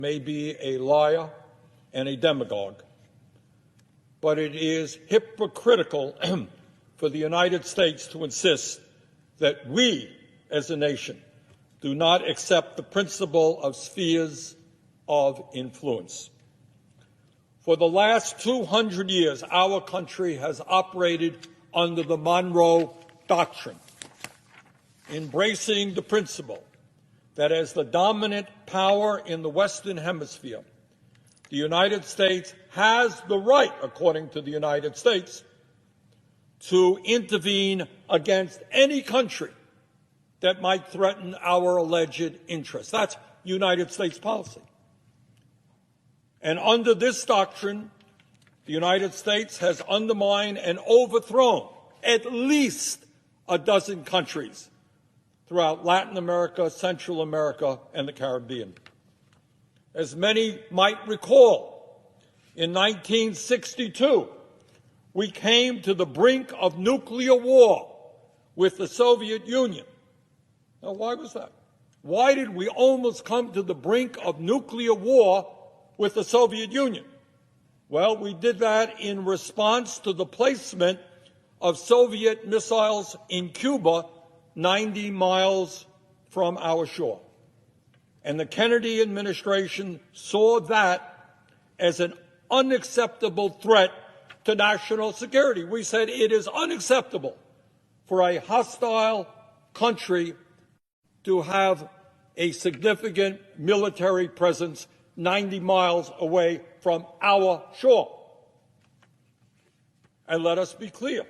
may be a liar and a demagogue, but it is hypocritical for the United States to insist that we, as a nation, do not accept the principle of spheres of influence. For the last 200 years, our country has operated under the Monroe Doctrine, embracing the principle that as the dominant power in the Western Hemisphere, the United States has the right, according to the United States, to intervene against any country that might threaten our alleged interests. That's United States policy. And under this doctrine, the United States has undermined and overthrown at least a dozen countries throughout Latin America, Central America, and the Caribbean. As many might recall, in 1962, we came to the brink of nuclear war with the Soviet Union. Now, why was that? Why did we almost come to the brink of nuclear war with the Soviet Union? Well, we did that in response to the placement of Soviet missiles in Cuba 90 miles from our shore. And the Kennedy administration saw that as an unacceptable threat to national security. We said it is unacceptable for a hostile country to have a significant military presence 90 miles away from our shore. And let us be clear,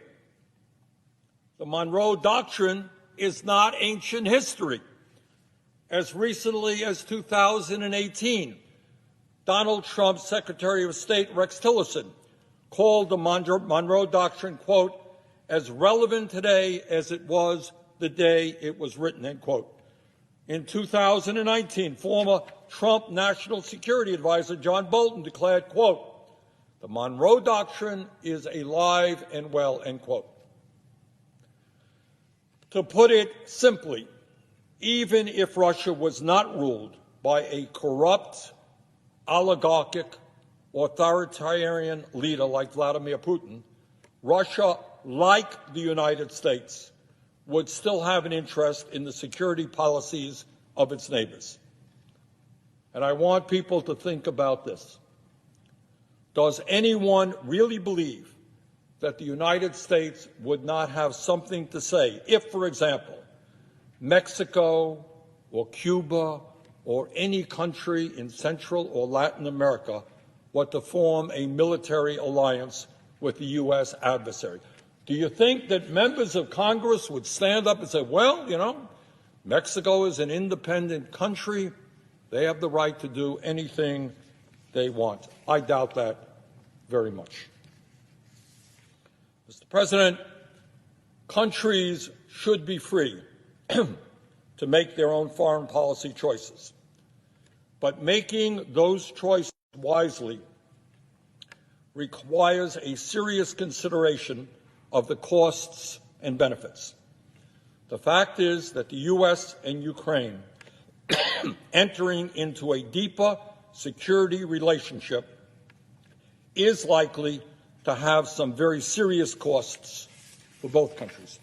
the Monroe Doctrine is not ancient history. As recently as 2018, Donald Trump's Secretary of State, Rex Tillerson, called the Monroe Doctrine, quote, as relevant today as it was the day it was written, end quote. In 2019, former Trump National Security Advisor John Bolton declared, quote, the Monroe Doctrine is alive and well, end quote. To put it simply, even if Russia was not ruled by a corrupt, oligarchic, authoritarian leader like Vladimir Putin, Russia, like the United States, would still have an interest in the security policies of its neighbors. And I want people to think about this. Does anyone really believe that the United States would not have something to say if, for example, Mexico or Cuba or any country in Central or Latin America were to form a military alliance with the U.S. adversary? Do you think that members of Congress would stand up and say, well, you know, Mexico is an independent country. They have the right to do anything they want? I doubt that very much. Mr. President, countries should be free to make their own foreign policy choices. But making those choices wisely requires a serious consideration of the costs and benefits. The fact is that the U.S. and Ukraine entering into a deeper security relationship is likely to have some very serious costs for both countries.